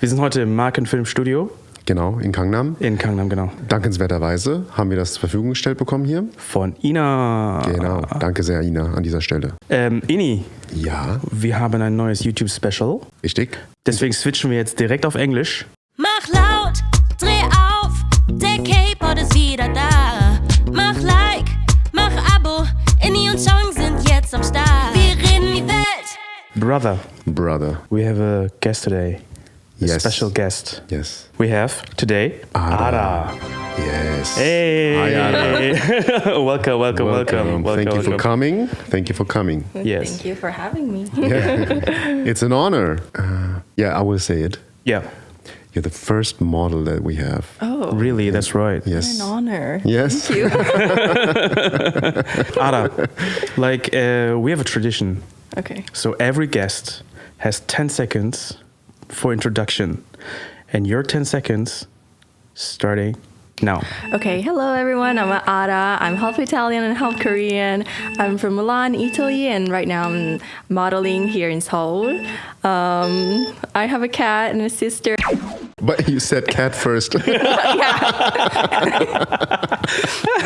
Wir sind heute im Markenfilmstudio. Genau, in Gangnam. In Gangnam, genau. Dankenswerterweise haben wir das zur Verfügung gestellt bekommen hier. Von Ina. Genau, danke sehr Ina an dieser Stelle. Ini. Ja. Wir haben ein neues YouTube-Special. Richtig. Deswegen switchen wir jetzt direkt auf Englisch. Mach laut, dreh auf, der K-Pod ist wieder da. Mach Like, mach Abo, Inni und Chong sind jetzt am Start. Wir reden wie Welt. Brother, We have a guest today. A Yes. special guest. Yes. We have today Ara. Yes. Hey. Hi, Ara. Welcome. Thank you for coming. Thank you for coming. Yes. Thank you for having me. It's an honor. I will say it. Yeah. You're the first model that we have. Oh, Really, that's right. Yes. an honor. Yes. Thank you. Ara, we have a tradition. Okay. So every guest has 10 seconds for introduction. And your 10 seconds starting now. Okay, hello everyone. I'm Ara. I'm half Italian and half Korean. I'm from Milan, Italy, and right now I'm modeling here in Seoul. I have a cat and a sister. But you said cat first.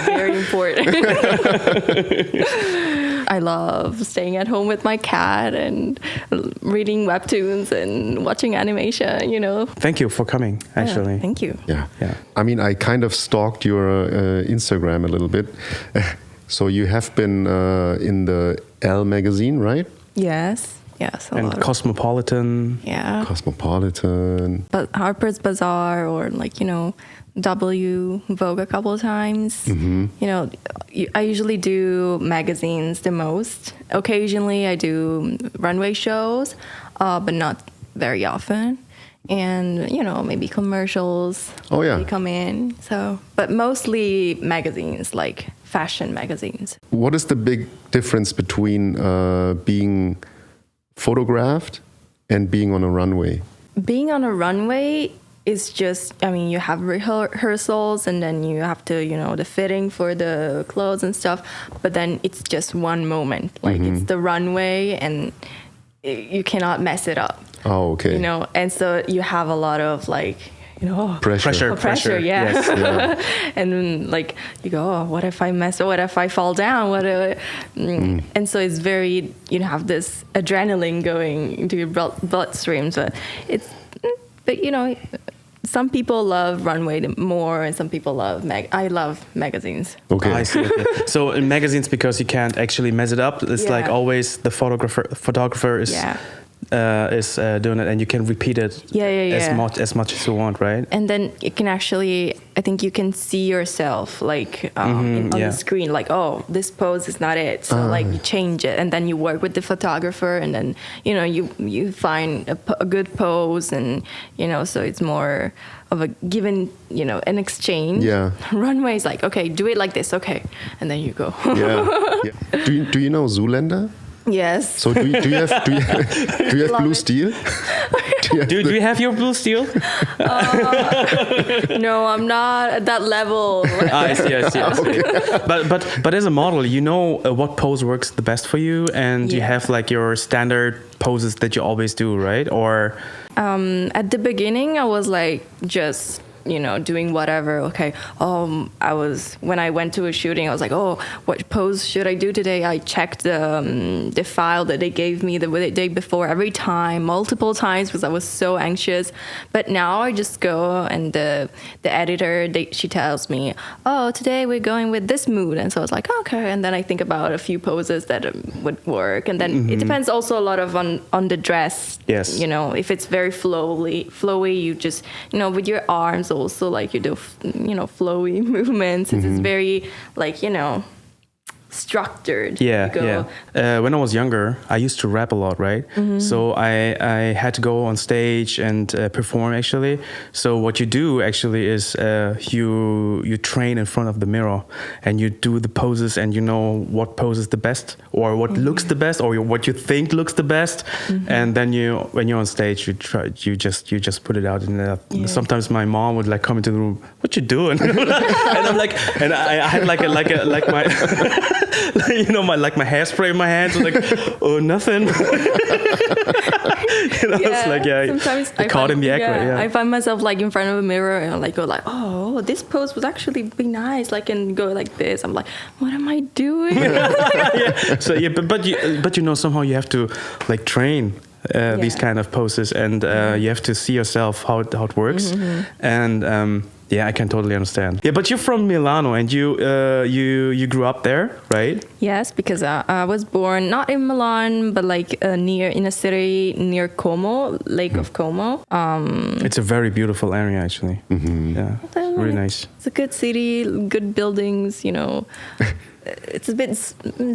Very important. I love staying at home with my cat and reading Webtoons and watching animation, you know. Thank you for coming, actually. Yeah, thank you. Yeah. Yeah. I mean, I kind of stalked your Instagram a little bit. So you have been in the Elle magazine, right? Yes. A And lot of- Cosmopolitan. yeah. Cosmopolitan. But Harper's Bazaar or Vogue a couple of times. Mm-hmm. I usually do magazines the most. Occasionally I do runway shows, but not very often. And, maybe commercials. Oh, yeah. They come in. So, but mostly magazines, like fashion magazines. What is the big difference between being photographed and being on a runway? Being on a runway is just, you have rehearsals and then you have to, the fitting for the clothes and stuff. But then it's just one moment. Like it's the runway and you cannot mess it up. Oh, okay. And so you have a lot of Pressure. pressure, yeah. Yes. Yeah. And then, you go, oh, what if I mess? What if I fall down? And so it's very, have this adrenaline going into your bloodstream. So some people love runway more, and some people love I love magazines. Okay. I see. Okay. So in magazines, because you can't actually mess it up, it's like Yeah. always the photographer is doing it, and you can repeat it as much as you want, right? And then you can actually, I think you can see yourself on the screen, oh, this pose is not it. So you change it, and then you work with the photographer, and then you find a good pose, and so it's more of a given, an exchange. Yeah. Runway is okay, do it like this, okay, and then you go. Yeah. Do you know Zoolander? Yes. So do you have Blue it. Steel? Do you have your blue steel? No, I'm not at that level. I see. Okay. But as a model, what pose works the best for you, and you have your standard poses that you always do, right? Or at the beginning, I was just doing whatever. Okay. When I went to a shooting, I was like, oh, what pose should I do today? I checked the file that they gave me the day before every time, multiple times, because I was so anxious. But now I just go, and the editor, she tells me, oh, today we're going with this mood. And so I was like, okay. And then I think about a few poses that would work. And then it depends also a lot of on the dress. Yes. If it's very flowy, you just, with your arms also, you do, flowy movements. It's very, structured. Yeah. When I was younger, I used to rap a lot, right? So I had to go on stage and perform, actually. So what you do actually is you train in front of the mirror, and you do the poses, and you know what pose is the best, or what looks the best, or what you think looks the best. And then when you're on stage, you just put it out. And sometimes my mom would come into the room, what you doing? And I'm and I had my my hairspray in my hands. I'm like, oh, nothing. It's like, sometimes caught in the act. I find myself like in front of a mirror and I go like, oh, this pose would actually be nice. Like, and go like this. I'm like, what am I doing? So but somehow you have to like train these kind of poses, and you have to see yourself how it works, and I can totally understand. Yeah, but you're from Milano, and you grew up there, right? Yes, because I was born not in Milan, but like in a city near Como, Lake of Como. It's a very beautiful area, actually. Yeah, really nice. It's a good city, good buildings. It's a bit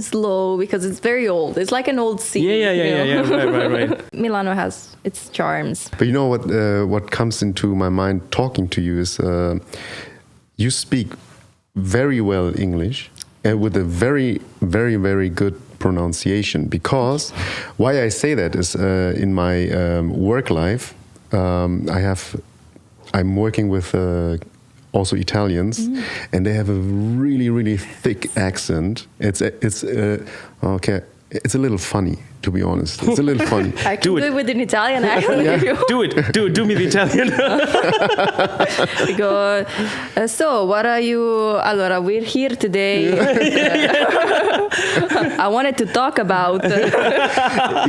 slow because it's very old. It's like an old city. Yeah. Right. Milano has its charms. But what comes into my mind talking to you is you speak very well English and with a very, very, very good pronunciation. Because why I say that is in my work life, I'm working with also Italians, and they have a really, really thick accent. It's okay. It's a little funny, to be honest. It's a little funny. I can do it with an Italian accent. Do it. Do me the Italian. We go, so what are you... Allora, we're here today. I wanted to talk about...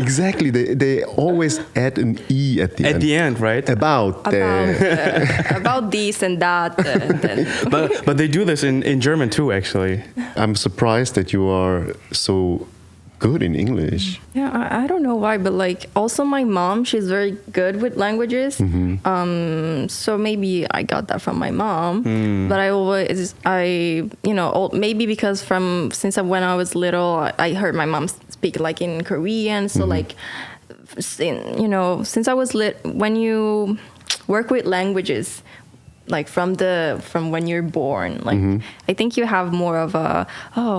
Exactly. They always add an E at the end. At the end, right? About this and that. But they do this in German too, actually. I'm surprised that you are so good in English. Yeah, I don't know why, but like also my mom, she's very good with languages. So maybe I got that from my mom. But maybe because since when I was little, I heard my mom speak like in Korean. So like, since I was when you work with languages, like from when you're born, like I think you have more of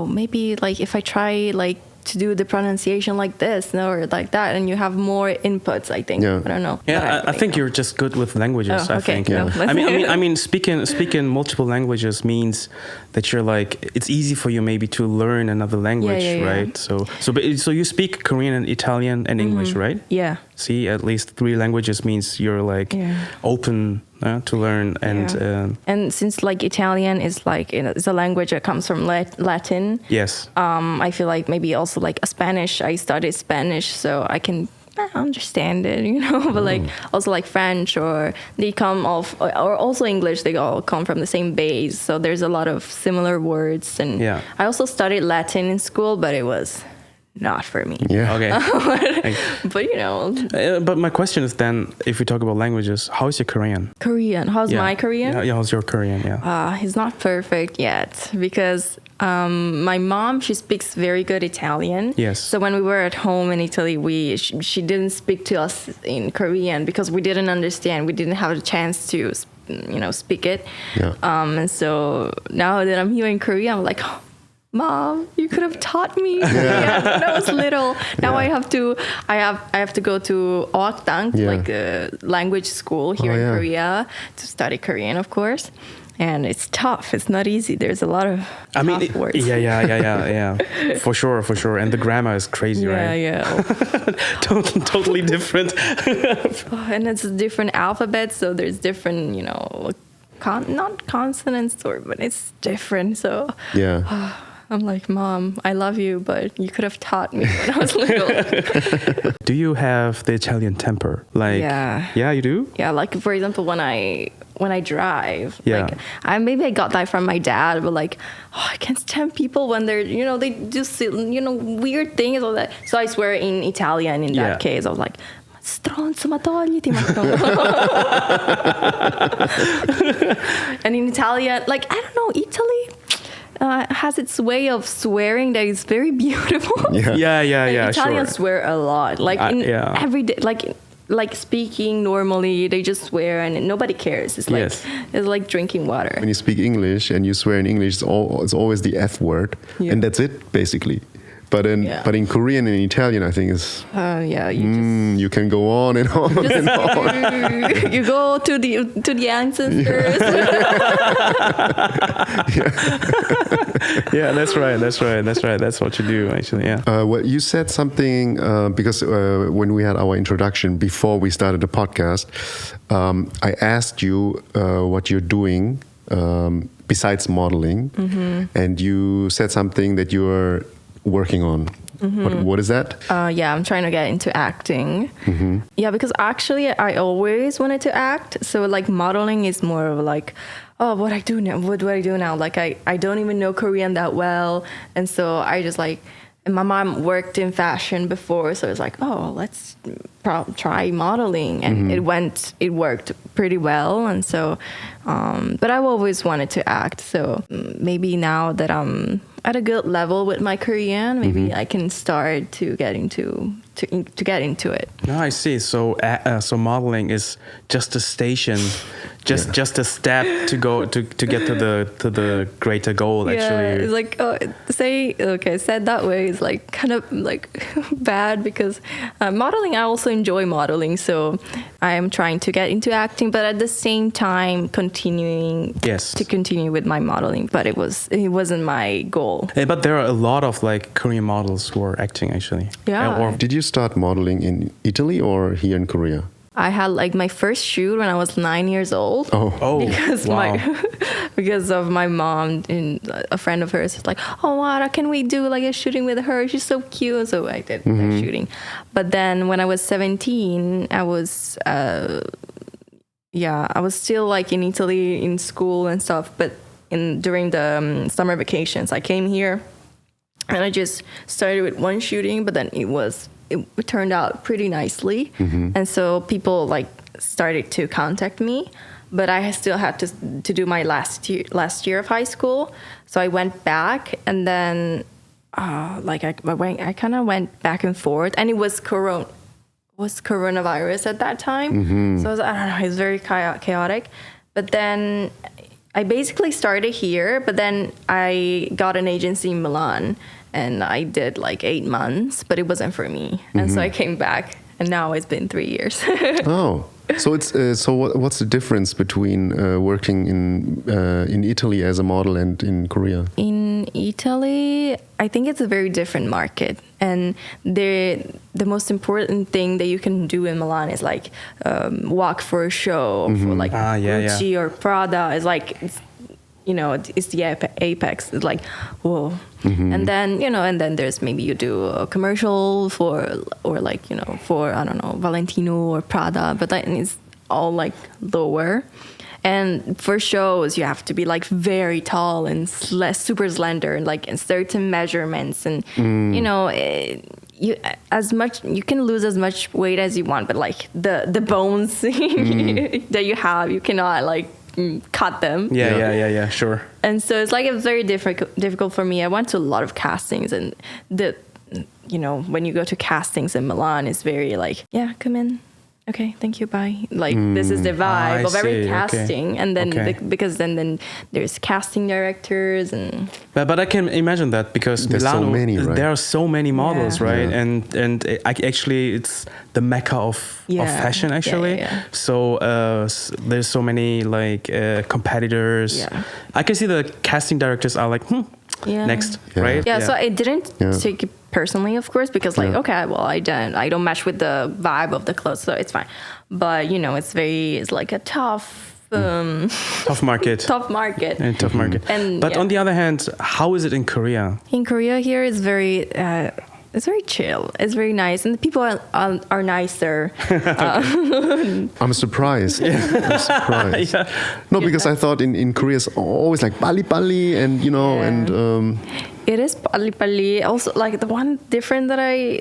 maybe like if I try like to do the pronunciation like this or like that, and you have more inputs, I think. I don't know. Yeah, I think you're just good with languages. I think. No. I mean, speaking multiple languages means that you're like, it's easy for you maybe to learn another language, right? So you speak Korean and Italian and English, right? Yeah. See, at least 3 languages means you're like open to learn, and since like Italian is like it's a language that comes from Latin. Yes. I feel like maybe also like a Spanish. I studied Spanish, so I can understand it, But like also like French, or they come off, or also English. They all come from the same base, so there's a lot of similar words. And I also studied Latin in school, but it was not for me. Yeah. Okay. But but my question is then, if we talk about languages, how's your Korean? How's my Korean? Yeah, how's your Korean? Yeah. It's not perfect yet because my mom, she speaks very good Italian. Yes. So when we were at home in Italy, she didn't speak to us in Korean because we didn't understand. We didn't have a chance to speak it. Yeah. And so now that I'm here in Korea, I'm like, Mom, you could have taught me when I was little. Now I have to go to Oakdang, like a language school here in Korea, to study Korean, of course. And it's tough. It's not easy. There's a lot of tough words. Yeah. For sure. And the grammar is crazy, right? Yeah. Totally different. And it's a different alphabet, so there's different, not consonants, but it's different. So I'm like, Mom, I love you, but you could have taught me when I was little. Do you have the Italian temper? Like, yeah, you do? Yeah, like for example, when I drive, like maybe I got that from my dad, but like, I can't stand people when they're, they do, weird things or that. So I swear in Italian in that case, I was like, stronzo, ma togliti. And in Italian, like, I don't know, Italy has its way of swearing that is very beautiful. Yeah. Italians swear a lot, like every day, like speaking normally, they just swear and nobody cares. It's like it's like drinking water. When you speak English and you swear in English, it's always the F word, and that's it basically. But in Korean and Italian, I think is you can go on and on and on. You go to the ancestors. Yeah, that's right. That's what you do, actually. Yeah. Well, you said something because when we had our introduction before we started the podcast, I asked you what you're doing besides modeling, and you said something that you are working on. What is that? I'm trying to get into acting. Yeah, because actually I always wanted to act. So like modeling is more of like, what I do now? What do I do now? Like I don't even know Korean that well, and so I just like. And my mom worked in fashion before, so it's like, let's try modeling, and it worked pretty well, and so, but I've always wanted to act, so maybe now that I'm at a good level with my Korean, maybe I can start to get into it. No, I see. So modeling is just a station, just a step to go to get to the greater goal. Actually, it's like said that way is like kind of like bad because modeling. I also enjoy modeling, so I am trying to get into acting, but at the same time continue with my modeling. But it wasn't my goal. But there are a lot of like Korean models who are acting actually. Yeah. Or did you start modeling in Italy or here in Korea? I had like my first shoot when I was 9 years old. Oh, because wow. because of my mom and a friend of hers was like, Ara, can we do like a shooting with her? She's so cute. So I did that shooting. But then when I was 17, I was still like in Italy in school and stuff. But during the summer vacations, I came here and I just started with one shooting, but then it turned out pretty nicely. And so people like started to contact me, but I still had to do my last year of high school. So I went back, and then I kind of went back and forth, and it was coronavirus at that time. So I don't know, it was very chaotic. But then I basically started here, but then I got an agency in Milan. And I did like 8 months, but it wasn't for me. And so I came back, and now it's been 3 years. So it's what's the difference between working in Italy as a model and in Korea? In Italy, I think it's a very different market, and the most important thing that you can do in Milan is like walk for a show for like Gucci or Prada. It's like. It's the apex. It's like, whoa. And then there's maybe you do a commercial for I don't know, Valentino or Prada, but then it's all like lower. And for shows, you have to be like very tall and super slender, and like in certain measurements, and you can lose as much weight as you want, but like the bones that you have, you cannot like cut them. Yeah, sure. And so it's like it's very difficult for me. I went to a lot of castings, and when you go to castings in Milan, it's very like, come in, okay, thank you, bye. Like this is the vibe of every casting. Okay. And then because then there's casting directors and. But I can imagine that because there's Milano, so many, right? There are so many models, right? Yeah. And actually it's the mecca of fashion actually. Yeah. So there's so many like competitors. Yeah. I can see the casting directors are like, next, right? Yeah. So I didn't take it personally, of course, because like, I don't match with the vibe of the clothes, so it's fine. But it's like a tough market. But on the other hand, how is it in Korea? In Korea, here it's very chill. It's very nice, and the people are nicer. I'm surprised. I'm surprised. No, because I thought in Korea it's always like pali, and and. It is pali. Also, like the one difference that I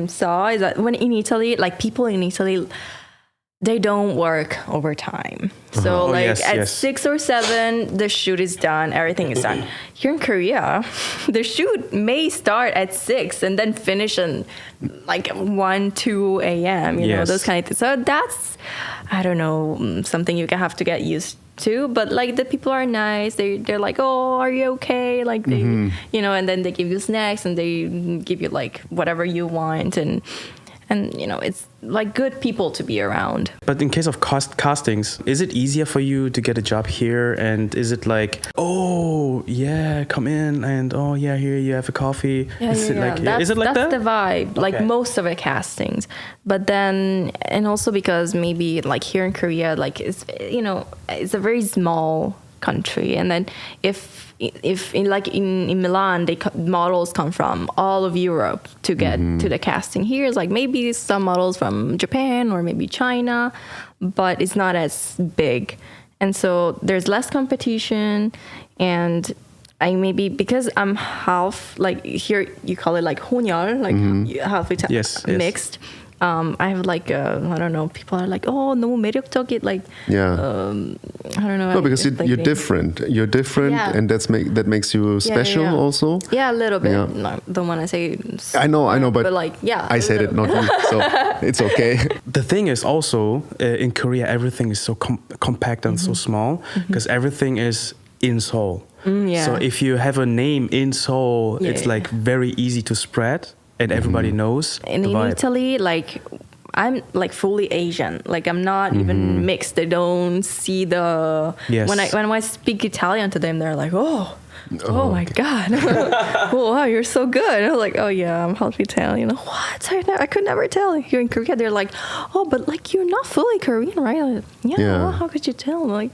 saw is that when in Italy, like people in Italy they don't work overtime. So like at 6 or 7, the shoot is done, everything is done. Here in Korea, the shoot may start at 6 and then finish in like 1, 2 a.m., you know, those kind of things. So that's, I don't know, something you have to get used to. But like the people are nice. They're like, oh, are you okay? Like they, you know, and then they give you snacks and they give you like whatever you want, and you know, it's like good people to be around. But in case of castings, is it easier for you to get a job here? And is it like, oh yeah, come in, and oh yeah, here you have a coffee? Is it like that? That's the vibe. Okay. Like most of the castings. But then, and also because maybe like here in Korea, like it's, you know, it's a very small country, and then if in like in Milan, models come from all of Europe to get to the casting. Here is like maybe some models from Japan or maybe China, but it's not as big, and so there's less competition. And I maybe because I'm half, like here you call it like 혼혈, like half mixed. I have like I don't know. People are like, oh, 너무 매력적인, like I don't know. No, because you're different. You're different, and that makes you special also. Yeah, a little bit. Yeah. No, don't want to say. I know, but like I said it, not you, so it's okay. The thing is also in Korea, everything is so compact and so small because everything is in Seoul. So if you have a name in Seoul, it's like very easy to spread. And everybody knows. And in Italy, like I'm like fully Asian. Like I'm not even mixed. They don't see the when I speak Italian to them, they're like, oh my God, oh wow, you're so good. And I'm like, oh yeah, I'm half Italian. What? I could never tell. Here in Korea, they're like, oh, but like you're not fully Korean, right? Like, well, how could you tell? I'm like,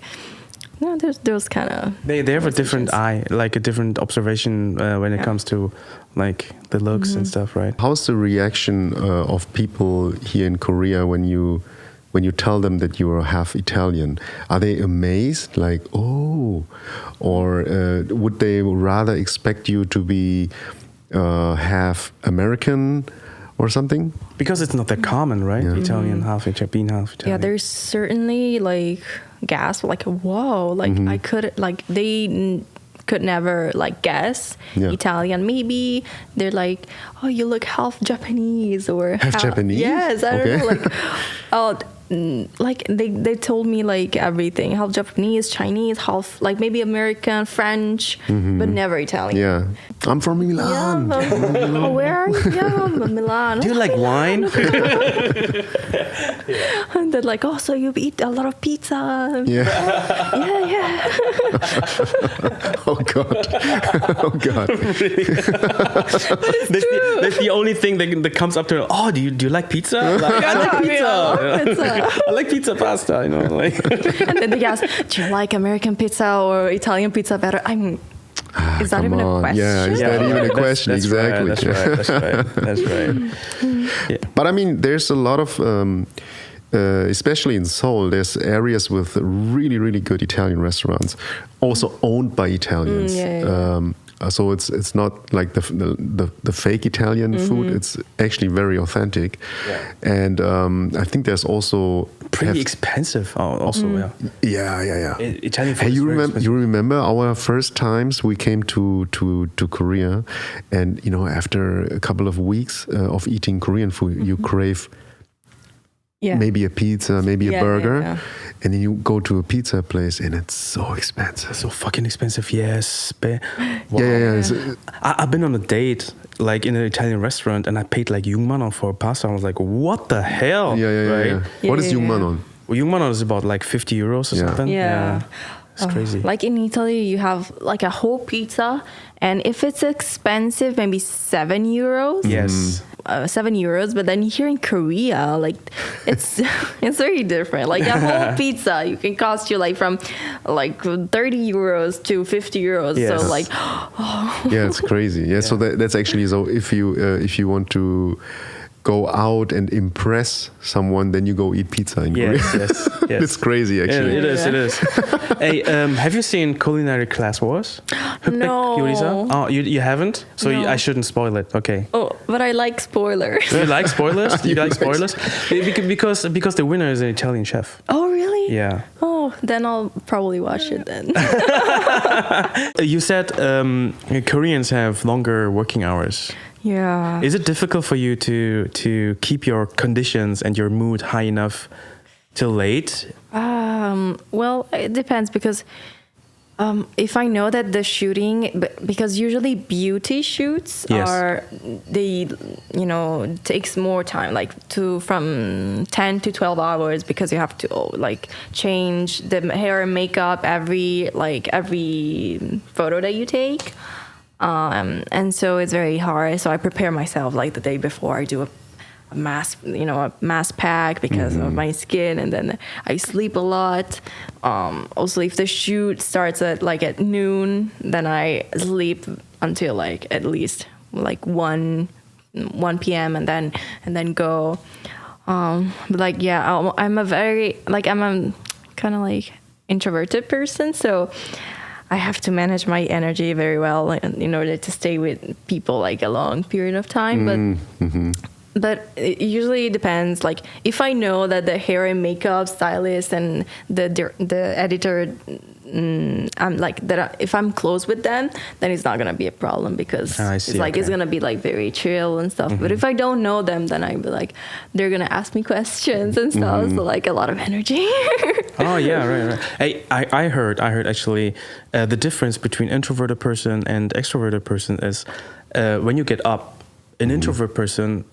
no, there's those kind of. They have a different eye, like a different observation when it comes to like the looks and stuff, right? How's the reaction of people here in Korea when you tell them that you are half Italian? Are they amazed, like, oh, or would they rather expect you to be half American or something? Because it's not that common, right? Italian, being half Italian. Yeah, there's certainly like gasp, like whoa, like I could, like they could never like guess Italian. Maybe they're like, oh, you look half Japanese or half Japanese. Yes, I don't know, like oh. Like they told me like everything, half Japanese, Chinese, half like maybe American, French, but never Italian. Yeah, I'm from Milan. Oh, where are you? Yeah, Milan. Do you like wine? And they're like, oh, so you eat a lot of pizza? Yeah. Yeah. Oh God. Really? But it's true. That's the only thing that comes up to her. Oh, do you like pizza? Like, I like pizza. I like pizza pasta, you know. Like. And then they ask, do you like American pizza or Italian pizza better? Is that even a question? Yeah, is that even a question? That's exactly. Right, that's right. Yeah. But I mean, there's a lot of, especially in Seoul, there's areas with really, really good Italian restaurants, also owned by Italians. So it's not like the fake Italian food. It's actually very authentic, and I think there's also pretty expensive. Also, yeah. Italian food. Hey, you you remember our first times we came to Korea, and you know, after a couple of weeks of eating Korean food, you crave maybe a pizza, maybe a burger. And then you go to a pizza place and it's so expensive. So fucking expensive, yes. Wow. Yeah. I've been on a date like in an Italian restaurant and I paid like jungmannon for pasta. I was like, what the hell? Yeah. What is jungmannon? Well, jungmannon is about like 50 euros or something. Yeah. It's crazy. Like in Italy, you have like a whole pizza, and if it's expensive, maybe 7 euros. Yes. 7 euros, but then here in Korea, like it's very different. Like a whole pizza, you can cost you like from like 30 euros to 50 euros. Yes. So like, yeah, it's crazy. Yeah, so that's actually, so if you want to go out and impress someone, then you go eat pizza in Korea. Yes. It's crazy, actually. It is. Hey, have you seen Culinary Class Wars? No. Yurisa? Oh, you haven't? So No. I shouldn't spoil it. Okay. Oh, but I like spoilers. You like spoilers? You like spoilers? Because the winner is an Italian chef. Oh, really? Yeah. Oh, then I'll probably watch it then. You said Koreans have longer working hours. Yeah. Is it difficult for you to keep your conditions and your mood high enough till late? Well, it depends because if I know that the shooting, because usually beauty shoots Yes. takes more time, like from 10 to 12 hours, because you have to like change the hair and makeup every photo that you take. And so it's very hard. So I prepare myself like the day before. I do a mask pack because of my skin, and then I sleep a lot. Also, if the shoot starts at noon, then I sleep until like at least like 1 p.m. and then go. But like I'm a kind of like introverted person, so I have to manage my energy very well in order to stay with people like a long period of time. But it usually depends. Like if I know that the hair and makeup stylist and the editor, if I'm close with them, then it's not gonna be a problem because it's gonna be like very chill and stuff. But if I don't know them, then I'd be like, they're gonna ask me questions and stuff. So like a lot of energy. Oh yeah, right. Hey, I heard actually the difference between introverted person and extroverted person is when you get up, an introvert person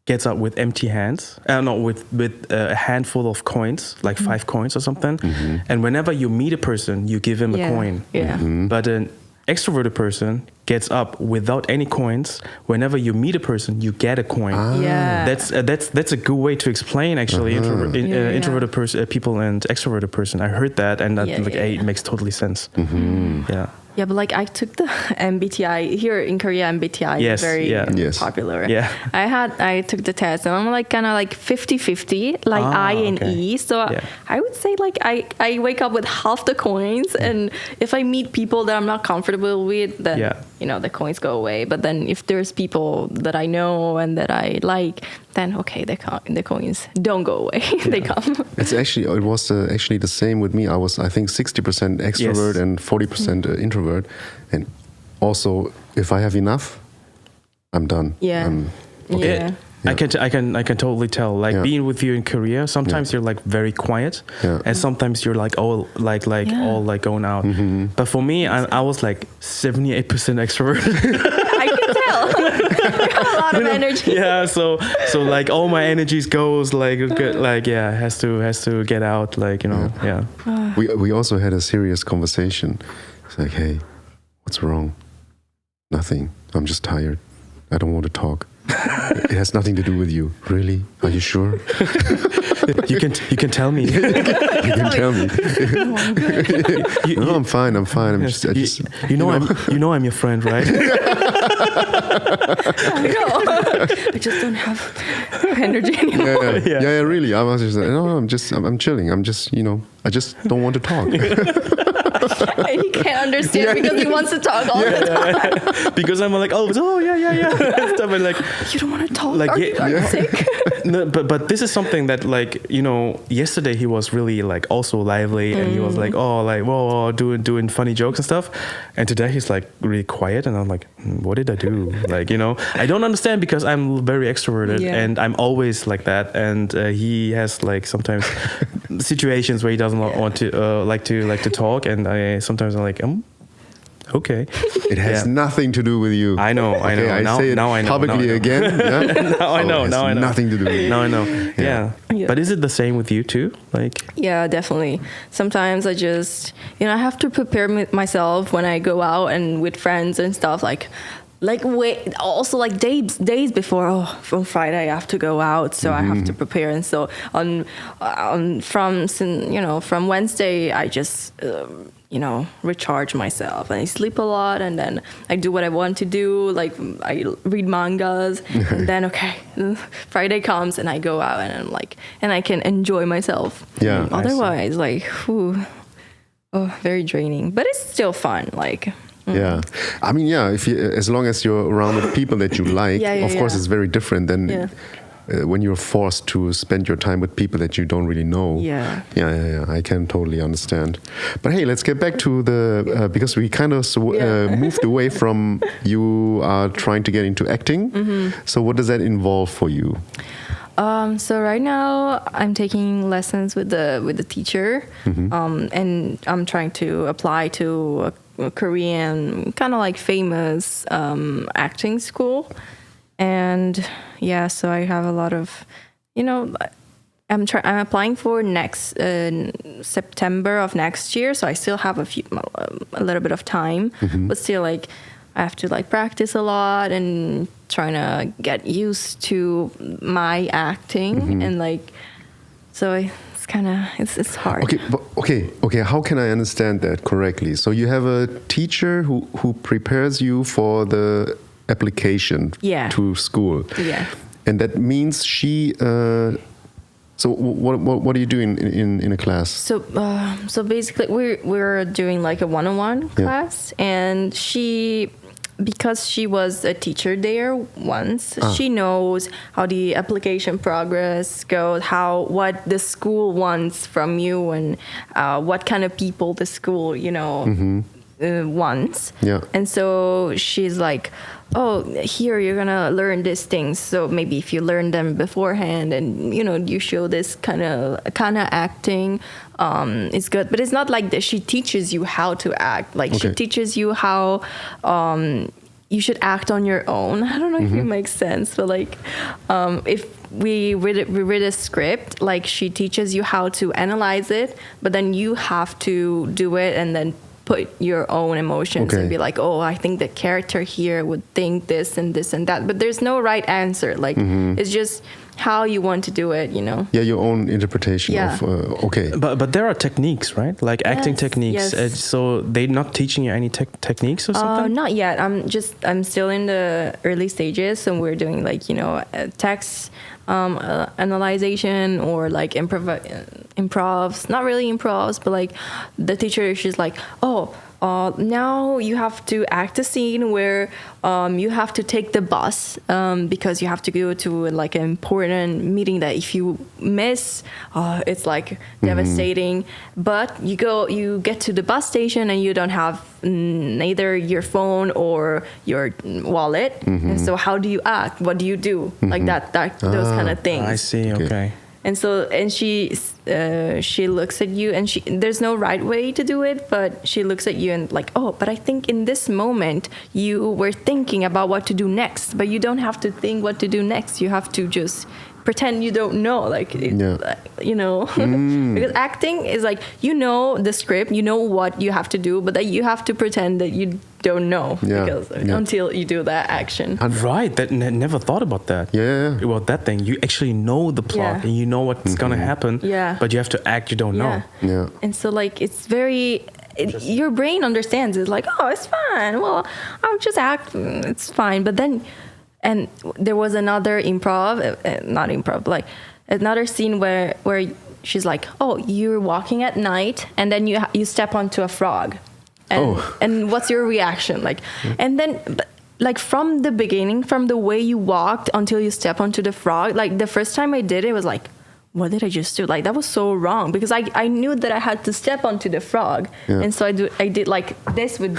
gets up with empty hands, with a handful of coins, like 5 coins or something. And whenever you meet a person, you give him a coin. Yeah. But an extroverted person gets up without any coins. Whenever you meet a person, you get a coin. Yeah. That's a good way to explain actually introverted person, people and extroverted person. I heard that, and it makes totally sense. Yeah. Yeah, but like I took the MBTI here in Korea. MBTI is very popular. Yeah. I took the test, and I'm like kind of like 50-50, like I and E. So I would say like I wake up with half the coins, and if I meet people that I'm not comfortable with, then the coins go away. But then if there's people that I know and that I like, then the coins don't go away. They come. It was actually the same with me. I was, I think, 60% extrovert and 40% introvert. And also, if I have enough, I'm done. Yeah. Okay. I can totally tell. Like being with you in Korea, sometimes you're like very quiet, and sometimes you're like all like going out. But for me, I was like 78% extrovert. I can tell. A lot of energy. Yeah, so like all my energies goes has to get out, We also had a serious conversation. It's like, hey, what's wrong? Nothing. I'm just tired. I don't want to talk. It has nothing to do with you. Really? Are you sure? You can tell me. You can tell me. No, I'm fine. I'm your friend, right? I know. I just don't have energy anymore. Yeah, really. I was just like, no, I'm chilling. I'm just, I just don't want to talk. And he can't understand because he wants to talk all the time. Because I'm like, stuff, and like, you don't want to talk. Like, are you sick? No, but this is something that yesterday he was really like also lively, and he was like, doing funny jokes and stuff, and today he's like really quiet, and I'm like, what did I do? I don't understand because I'm very extroverted and I'm always like that, and he has like sometimes situations where he doesn't want to like to talk, and sometimes I'm like, okay. It has nothing to do with you. I know. Okay, now, say it now I know. publicly again. Yeah? Now I know. Now I know. Nothing to do with you. Now I know. Yeah. But is it the same with you too? Yeah, definitely. Sometimes I just, I have to prepare myself when I go out and with friends and stuff. Wait, also like days before. On Friday I have to go out, so I have to prepare. And so from Wednesday I just recharge myself. And I sleep a lot, and then I do what I want to do. Like I read mangas, and then Friday comes and I go out and I'm like, and I can enjoy myself. Yeah. Otherwise, like, very draining. But it's still fun. Like. Yeah, I mean, if you, as long as you're around with people that you like, of course, it's very different than when you're forced to spend your time with people that you don't really know. Yeah. I can totally understand. But hey, let's get back to the because we kind of moved away from you trying to get into acting. So what does that involve for you? So right now I'm taking lessons with the teacher, and I'm trying to apply to a Korean kind of like famous acting school. And so I have a lot of, I'm applying for next September of next year. So I still have a little bit of time, but still like I have to like practice a lot and trying to get used to my acting and like, so it's kind of, it's hard. Okay. How can I understand that correctly? So you have a teacher who prepares you for the application to school. Yeah. And that means she. So what are you doing in a class? So basically we're doing like a one-on-one class, and because she was a teacher there once, she knows how the application progress goes, what the school wants from you, and what kind of people the school wants. And so she's like, oh, here you're gonna learn these things. So maybe if you learn them beforehand and you show this kind of acting, it's good. But it's not like that she teaches you how to act. Like she teaches you how you should act on your own. I don't know if it makes sense, but like if we read a script, like she teaches you how to analyze it, but then you have to do it and then put your own emotions and be like, oh, I think the character here would think this and this and that. But there's no right answer. Like it's just how you want to do it, Yeah, your own interpretation of, But there are techniques, right? Like acting techniques. Yes. So they're not teaching you any techniques or something? Not yet. I'm still in the early stages, and we're doing like, text analyzation or like improvs, not really improvs, but like the teacher, she's like, now you have to act a scene where you have to take the bus because you have to go to like an important meeting that if you miss, it's like devastating. But you get to the bus station and you don't have neither your phone or your wallet. And so how do you act? What do you do? Like that those kind of things. I see. Okay. And so, and she looks at you, and there's no right way to do it, but she looks at you and like, oh, but I think in this moment you were thinking about what to do next, but you don't have to think what to do next. You have to just pretend you don't know, because acting is like, the script, what you have to do, but that you have to pretend that you don't know until you do that action. Right, that never thought about that. About that thing, you actually know the plot and you know what's gonna happen. But you have to act, you don't know. And so like it's very. Your brain understands. It's like, oh, it's fine. Well, I'll just act. It's fine. But then. And there was another like another scene where she's like, oh, you're walking at night and then you step onto a frog. And what's your reaction? Like, and then like from the beginning, from the way you walked until you step onto the frog, like the first time I did it was like, what did I just do? Like that was so wrong because I knew that I had to step onto the frog, and so I did like this with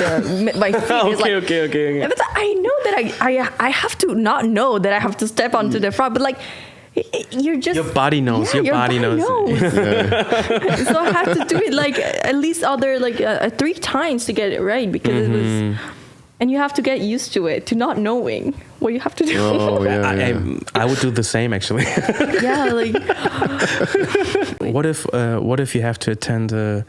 my feet. Okay. But I know that I have to not know that I have to step onto the frog, but like you're just your body knows. Yeah, your body knows. So I have to do it like at least 3 times to get it right because it was. And you have to get used to it, to not knowing what you have to do. I would do the same, actually. What if you have to attend a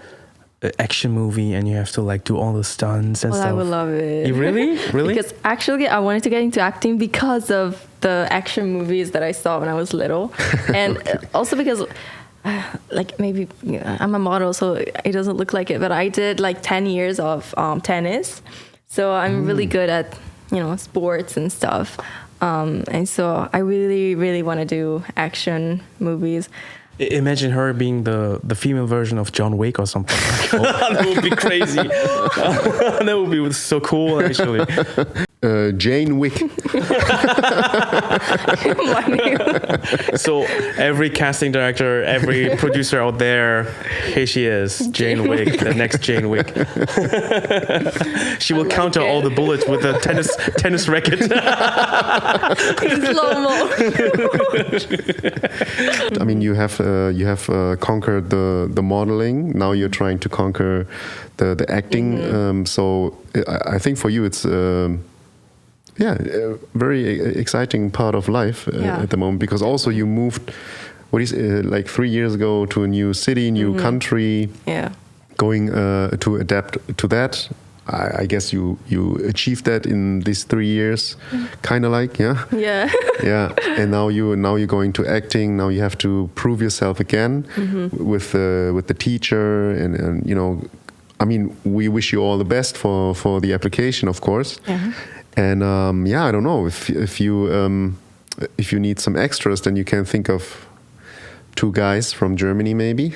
action movie and you have to like do all the stunts and stuff? I would love it. You really? Because actually I wanted to get into acting because of the action movies that I saw when I was little. And also because like maybe I'm a model, so it doesn't look like it, but I did like 10 years of tennis, so I'm really good at sports and stuff, and so I really want to do action movies. Imagine her being the female version of John Wick or something. That would be crazy. That would be so cool, actually. Jane Wick. So every casting director, every producer out there, here she is, Jane Wick, the next Jane Wick. She will counter all the bullets with a tennis racket. In slow-mo. I mean, you have conquered the modeling. Now you're trying to conquer the acting. So I think for you it's a very exciting part of life at the moment, because also you moved like 3 years ago to a new city, new country. Yeah. Going to adapt to that. I guess you achieved that in these 3 years, kind of like, yeah. And now you're going to acting. Now you have to prove yourself again with the teacher, and I mean, we wish you all the best for the application, of course. And I don't know if you need some extras, then you can think of 2 guys from Germany, maybe.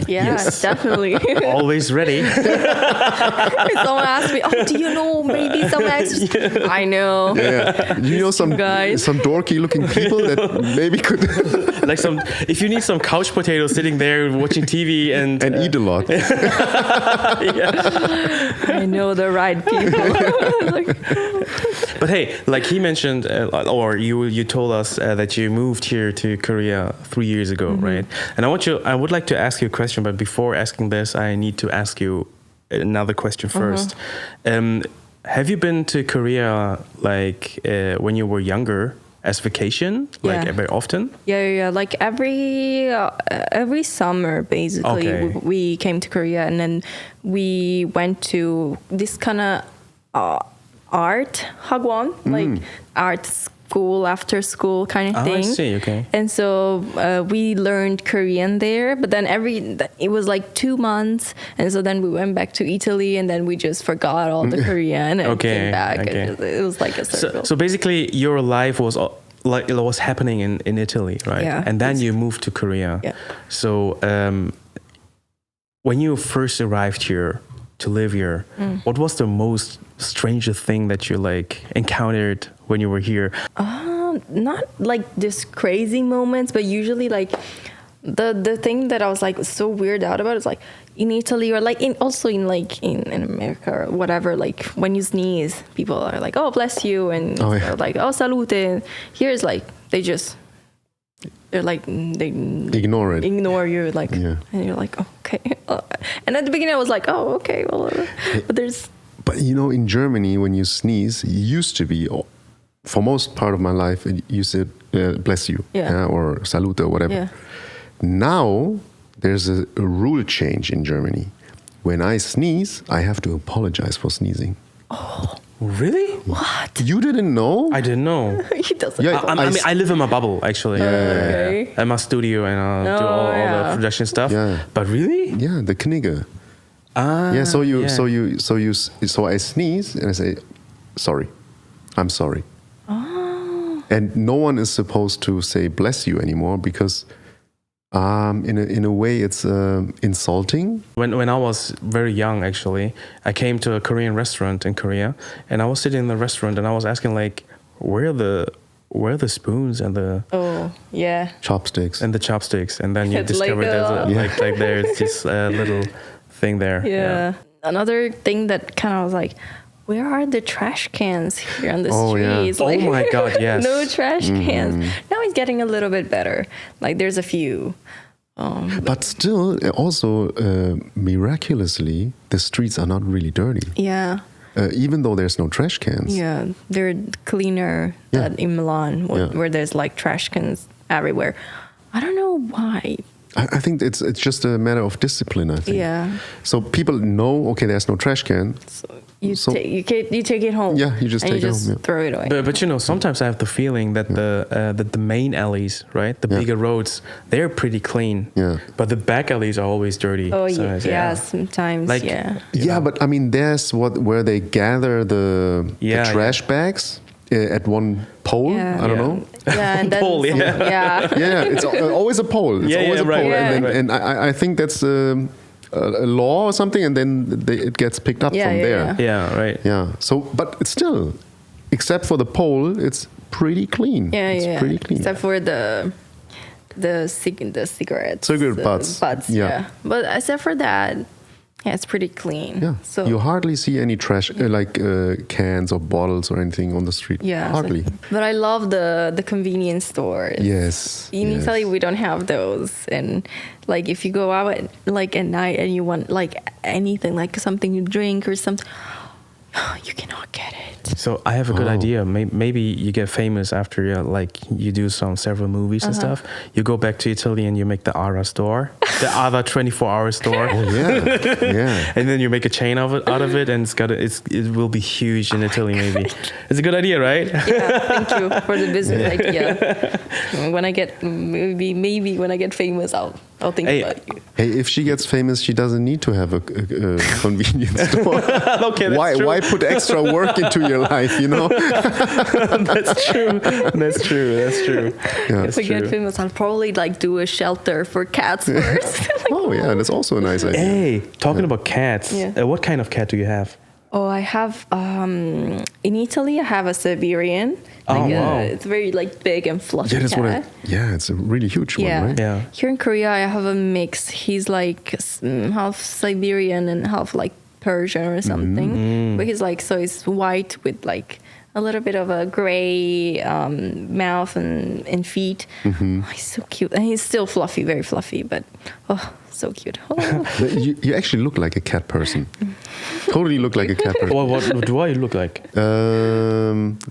Yes, definitely. Always ready. Someone asked me, do you know maybe some extras? Yeah. I know. Yeah. You know some dorky looking people that maybe could like if you need some couch potatoes sitting there watching TV and eat a lot. I know the right people. But hey, like he mentioned, or you told us that you moved here to Korea 3 years ago, right? And I would like to ask you a question, but before asking this, I need to ask you another question first. Have you been to Korea like when you were younger as vacation, like very often? Yeah. Like every summer, basically, we came to Korea, and then we went to this kind of art hagwon, like art school, after school kind of thing. I see, okay. And so we learned Korean there, but then it was like 2 months, and so then we went back to Italy, and then we just forgot all the Korean and came back. Okay. It was like a circle. So basically, your life was like it was happening in Italy, right? Yeah. And then you moved to Korea. Yeah. So when you first arrived here to live here, what was the most strangest thing that you like encountered when you were here? Not like this crazy moments, but usually like the thing that I was like so weirded out about is like in Italy, or like in America or whatever, like when you sneeze, people are like, oh, bless you, and like, oh, salute. Here's like they're like they ignore you, like, and you're like, okay. And at the beginning I was like, oh, okay, well, but in Germany, when you sneeze, it used to be, for most part of my life, you said bless you, or salute or whatever. Now there's a rule change in Germany. When I sneeze, I have to apologize for sneezing. Oh, really? What? You didn't know? I didn't know. He doesn't. Yeah, I mean, I live in my bubble, actually. Okay. At my studio, and do all the production stuff. Yeah. But really? Yeah, the Knigge. So I sneeze and I say, sorry, I'm sorry. Oh. And no one is supposed to say bless you anymore, because in a way it's insulting. When I was very young, actually, I came to a Korean restaurant in Korea, and I was sitting in the restaurant and I was asking like, where are the spoons and the chopsticks? And then you discover there's there's this little thing there. Yeah. Another thing that kind of was like, where are the trash cans here on the streets? Like, oh my God, yes. No trash cans. Now it's getting a little bit better. Like there's a few. But still, also miraculously, the streets are not really dirty. Yeah. Even though there's no trash cans. Yeah, they're cleaner than in Milan, where there's like trash cans everywhere. I don't know why. I think it's just a matter of discipline, I think. Yeah. So people know, okay, there's no trash can. So You take it home. Yeah, you just and take you it just home, yeah. throw it away. But you know, sometimes I have the feeling that the main alleys, right, the Yeah. bigger roads, they're pretty clean. Yeah. But the back alleys are always dirty. Oh So yeah, it's- yeah, sometimes Like- yeah. Yeah, but I mean, there's where they gather the Yeah, trash bags at one pole. Yeah. I don't Yeah. know. Yeah, and then Pole, yeah. yeah. Yeah, it's always a pole. It's Yeah, always yeah, a right, pole, right, and, right. and I think that's a law or something, and then it gets picked up Yeah, from yeah, there. Yeah, right. Yeah. So, but it's still, except for the pole, it's pretty clean. Yeah, it's yeah. pretty clean. Except for the cigarettes. Cigarette the butts. Butts, Yeah. yeah. But except for that, yeah, it's pretty clean. Yeah. So You hardly see any trash, like cans or bottles or anything on the street. yeah. Hardly. But I love the convenience stores. Yes. In yes. Italy, we don't have those, and like if you go out at night and you want like anything, like something to drink or something, you cannot get it. So I have a good Oh. idea. Maybe you get famous after you do several movies and stuff. You go back to Italy and you make the Ara store, the Ara 24-hour store. Oh yeah. Yeah. And then you make a chain out of it, and it will be huge in Italy. Maybe it's a good idea, right? Yeah, thank you for the business idea. When I get maybe when I get famous, I'll think Hey. about you. Hey, if she gets famous, she doesn't need to have a convenience store. Okay, that's true. Why put extra work into your life? You know. That's true. That's true. That's true. Yeah. That's If I get true. famous, I'll probably like do a shelter for cats first. Oh yeah, that's also a nice idea. Hey, talking about cats. Yeah. What kind of cat do you have? Oh, I have in Italy. I have a Siberian. Oh, wow. It's very like big and fluffy Yeah, that's cat. what. It's a really huge Yeah. one, right? Yeah. Here in Korea, I have a mix. He's like half Siberian and half like Persian or something. But he's like, so he's white with like a little bit of a gray mouth and feet. Oh, he's so cute. And he's still fluffy, very fluffy, but oh, so cute. Oh. You actually look like a cat person. Totally look like a cat person. What do I look like?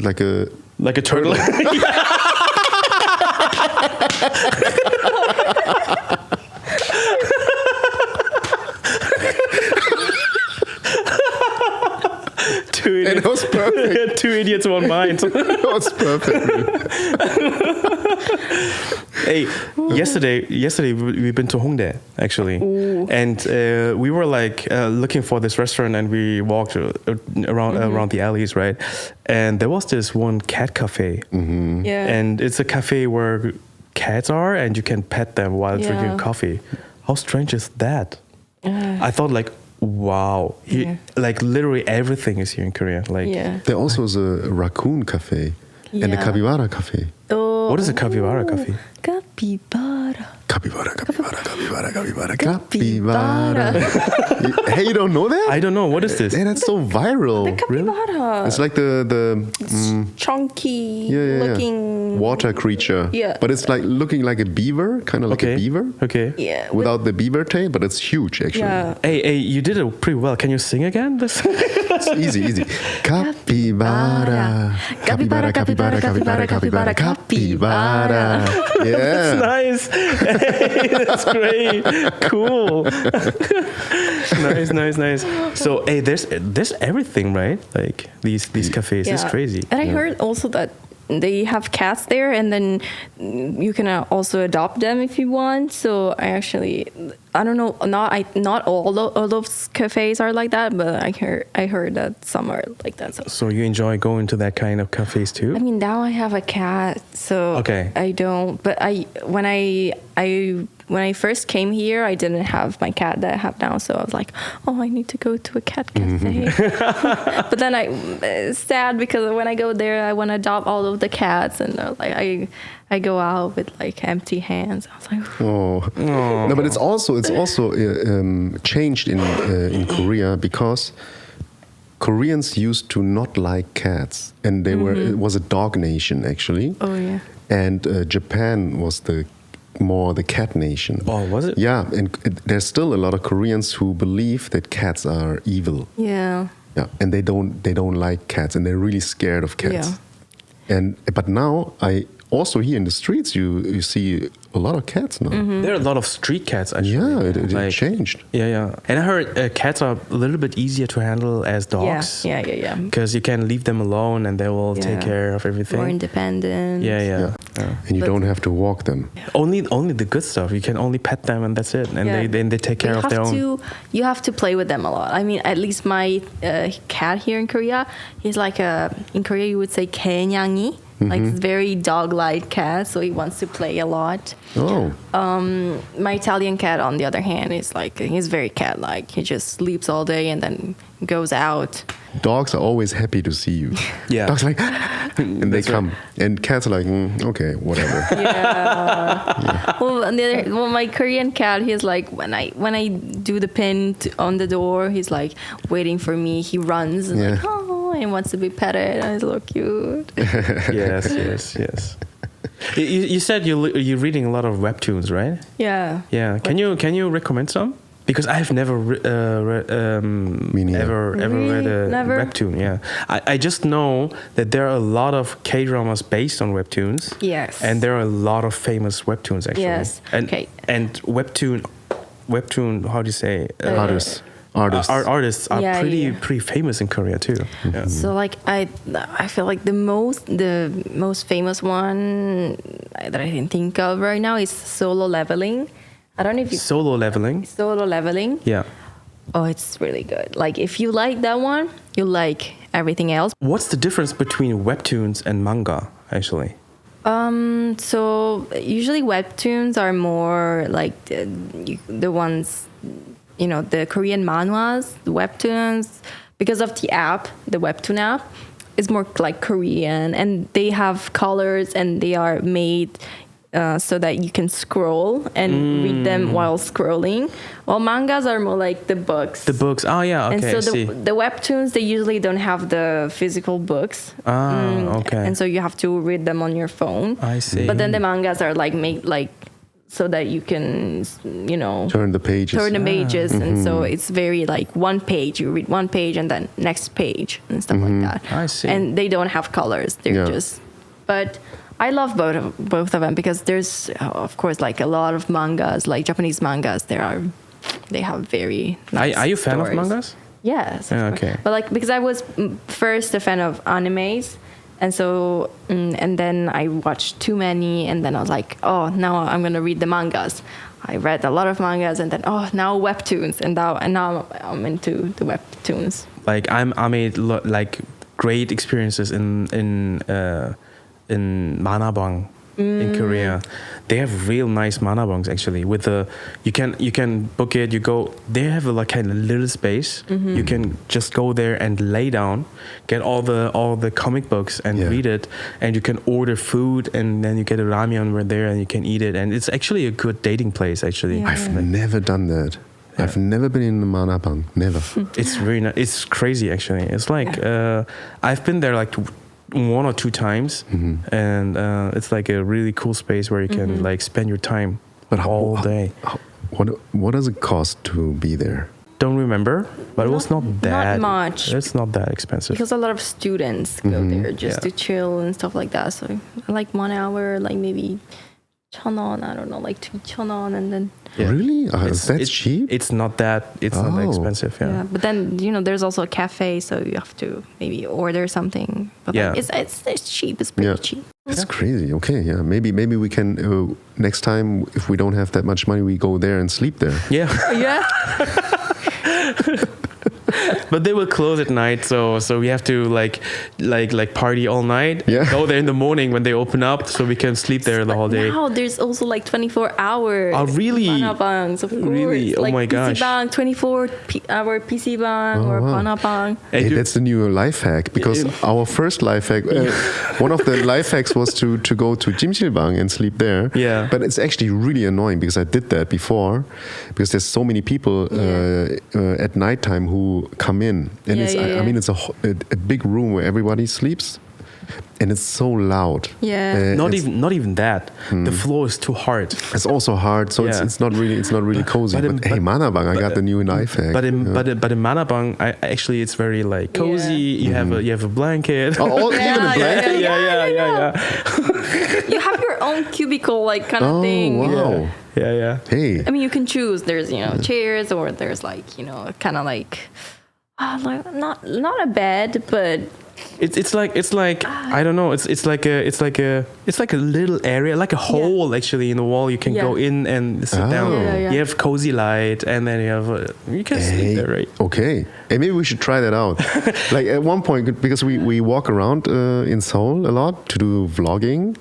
Like a Like a turtle? And it was perfect. Two idiots, one mind. That was perfect. Hey, yesterday we've been to Hongdae actually, and we were like looking for this restaurant, and we walked around the alleys, right? And there was this one cat cafe, Yeah. and it's a cafe where cats are, and you can pet them while drinking Yeah. coffee. How strange is that? I thought like, wow, like literally everything is here in Korea. Like, yeah. There also is a raccoon cafe and a Yeah. capybara cafe. Oh, what is a capybara cafe? capybara. Capybara. Capybara. Hey, you don't know that? I don't know. What is this? Hey, that's so viral. Capybara. It's like the Chunky yeah. looking. water creature. Yeah. But it's like looking like a beaver, kind of like a beaver. Okay. Yeah. Without the beaver tail, but it's huge actually. Yeah. Hey, you did it pretty well. Can you sing again? This. It's easy. Capybara. Capybara, capybara, capybara, capybara, capybara. Yeah. That's nice. Hey, that's great. Cool. nice. So, hey, there's everything, right? Like these cafes. It's crazy. And I heard also that they have cats there, and then you can also adopt them if you want. So I don't know, not all those cafes are like that, but I heard that some are like that. So you enjoy going to that kind of cafes too? I mean, now I have a cat, so Okay. I don't. But when I first came here, I didn't have my cat that I have now, so I was like, oh, I need to go to a cat cafe. But then it's sad because when I go there, I want to adopt all of the cats, and I go out with like empty hands. I was like, Oh. No, but it's also changed in Korea because Koreans used to not like cats, and it was a dog nation actually. oh yeah. And Japan was the cat nation. Oh, was it? Yeah, and there's still a lot of Koreans who believe that cats are evil. Yeah. Yeah, and they don't like cats, and they're really scared of cats. Yeah. But now also here in the streets you see a lot of cats now. There are a lot of street cats actually. Yeah, it changed. Yeah. And I heard cats are a little bit easier to handle as dogs. Yeah. Because you can leave them alone and they will take care of everything. More independent. Yeah. And you don't have to walk them. Only the good stuff. You can only pet them and that's it. And they take care of their own. You have to play with them a lot. I mean, at least my cat here in Korea, he's like in Korea you would say 개냥이. Like very dog-like cat, so he wants to play a lot. Oh. My Italian cat, on the other hand, he's very cat-like. He just sleeps all day and then goes out. Dogs are always happy to see you. Yeah. Dogs are like, and they come. And cats are like, okay, whatever. Yeah. Well, my Korean cat, he's like, when I do the pin on the door, he's like waiting for me. He runs and like, oh, and wants to be petted. And it's so cute. Yes. You said you're reading a lot of webtoons, right? Yeah. Yeah. Can you recommend some? Because I've never read a webtoon. Yeah, I just know that there are a lot of K-dramas based on webtoons. Yes. And there are a lot of famous webtoons actually. Yes. And webtoon. How do you say? Artists. Artists are pretty famous in Korea too. Yeah. So like I feel like the most famous one that I can think of right now is Solo Leveling. I don't know if you Solo Leveling. Yeah. Oh, it's really good. Like if you like that one, you like everything else. What's the difference between webtoons and manga actually? So usually webtoons are more like the ones, the Korean manhwas, the webtoons, because of the app, the Webtoon app, is more like Korean, and they have colors and they are made so that you can scroll and read them while scrolling. While mangas are more like the books. Oh yeah, okay. And so the webtoons, they usually don't have the physical books. Okay. And so you have to read them on your phone. I see. But then the mangas are like made like so that you can, turn the pages. And so it's very like one page. You read one page and then next page and stuff like that. I see. And they don't have colors. They're just. But I love both of them because there's, of course, like a lot of mangas, like Japanese mangas. They have very nice Are you a fan stories. of mangas? Yes. Okay. But like because I was first a fan of animes, and so and then I watched too many, and then I was like, oh, now I'm gonna read the mangas. I read a lot of mangas, and then now webtoons, and now I'm into the webtoons. Like I made like great experiences in manhwabang in Korea. They have real nice manhwabangs actually. With you can book it. You go. They have a kind of little space. You can just go there and lay down, get all the comic books and read it. And you can order food, and then you get a ramyeon there, and you can eat it. And it's actually a good dating place actually. Yeah. I've never done that. I've never been in the manhwabang. Never. It's very nice. It's crazy actually. It's like I've been there like 1 or 2 times, and it's like a really cool space where you can like spend your time all day. What does it cost to be there? Don't remember, but it was not that much. It's not that expensive. Because a lot of students go there just to chill and stuff like that. So like 1 hour, like maybe 1,000원, I don't know, like 2,000원, and then. Yeah. Really? That's cheap? It's not that expensive. Yeah. But then there's also a cafe, so you have to maybe order something. But like, it's cheap. It's pretty cheap. It's crazy. Okay, yeah. Maybe we can next time, if we don't have that much money, we go there and sleep there. Yeah. Yeah. But they will close at night, so we have to like party all night. Yeah. Go there in the morning when they open up, so we can sleep there the whole day. Now there's also like 24 hours. Oh really? manhwabangs, of course. Really? Oh like my gosh. PC-bang, 24-hour PC-bang or manhwabang. Hey, that's the new life hack, because our first life hack, one of the life hacks was to go to Jimsilbang and sleep there. Yeah. But it's actually really annoying because I did that before, because there's so many people at nighttime who come in, and I mean it's a big room where everybody sleeps, and it's so loud. Yeah. Not even that. The floor is too hard. It's also hard, so it's not really cozy. But hey, manhwabang, I got the new life hack. But in manhwabang, actually it's very like cozy. You have a blanket. Oh, even a blanket. Yeah. You have your own cubicle, like kind of Oh, thing. wow. Yeah. Hey. I mean, you can choose. There's chairs, or there's like kind of like not a bed, but It's like I don't know. It's like a little area, like a hole actually in the wall. You can go in and sit down. Yeah. You have cozy light, and then you can sleep there, right? Okay. Hey, maybe we should try that out. Like at one point, because we walk around in Seoul a lot to do vlogging,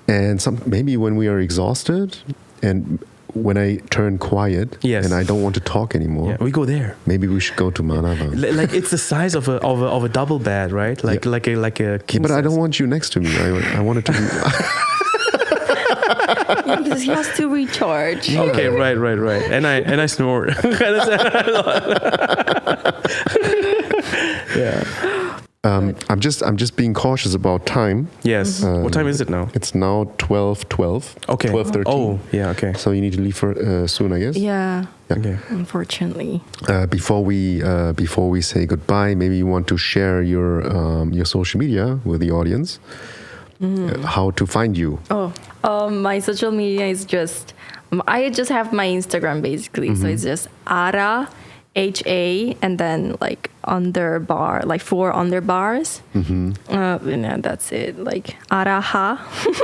and maybe when we are exhausted and when I turn quiet Yes. and I don't want to talk anymore, Yeah, we go there. maybe we should go to manhwabangs. Like it's the size of a double bed, right? Like a king But I don't size. want you next to me. I want it to be. because he has to recharge. Okay, right. And I snore. Yeah. I'm just being cautious about time. Yes. What time is it now? It's now 12:12. Okay. 12:13. Oh, yeah. Okay. So you need to leave for soon, I guess. Yeah, Okay. unfortunately. Before we say goodbye, maybe you want to share your social media with the audience. How to find you? My social media is I just have my Instagram basically. So it's just Ara HA and then like underbar, like 4 underbars. And that's it. Like Ara Ha.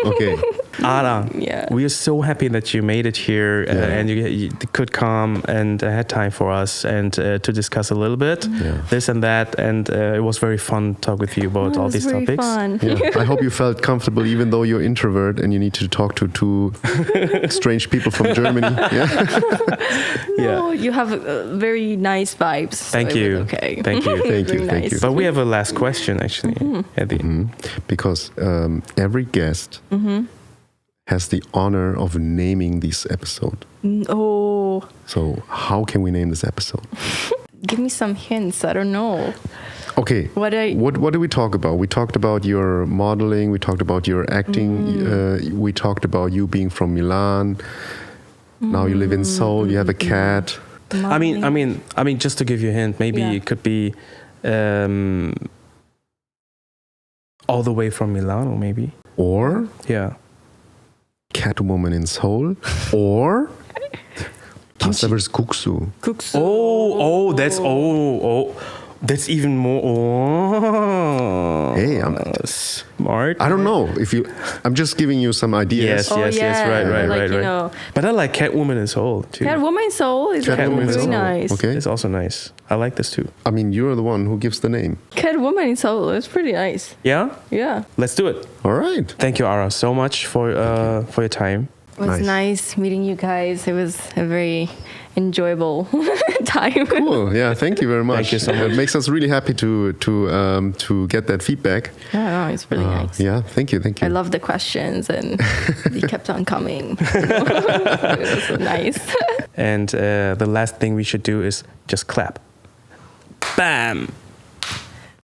Okay. Ara, Yeah. we are so happy that you made it here and you could come and had time for us and to discuss a little bit this and that. And it was very fun to talk with you about all these very topics. Fun. Yeah. I hope you felt comfortable, even though you're introvert and you need to talk to 2 strange people from Germany. Yeah. No, you have very nice vibes. so Thank it was you. Okay. Thank you. Very Thank nice. you. But we have a last question actually at the end. Because every guest has the honor of naming this episode. Oh, So how can we name this episode? give me some hints. I don't know. Okay. What do we talk about? We talked about your modeling. We talked about your acting. We talked about you being from Milan. Now you live in Seoul. You have a cat. I mean, just to give you a hint, maybe Yeah. it could be all the way from Milano, maybe. Or Yeah. Catwoman in Seoul. Or Pasta vs. Kuksu. Cooks. That's even more. Oh, Hey, smart. I don't know if you. I'm just giving you some ideas. Yes, right. Like, you know, But I like Catwoman in Seoul too. Catwoman Soul is Catwoman very Soul. nice. Okay. It's also nice. I like this too. I mean, you're the one who gives the name. Catwoman Soul is pretty nice. Yeah, Yeah. let's do it. All right. Thank you, Ara, so much for your time. It was nice meeting you guys. It was a very enjoyable time. Cool. Yeah. Thank you very much. Thank you so much. It makes us really happy to get that feedback. Yeah, no, it's really nice. Yeah. Thank you. I love the questions and they kept on coming. It was so nice. And the last thing we should do is just clap. Bam!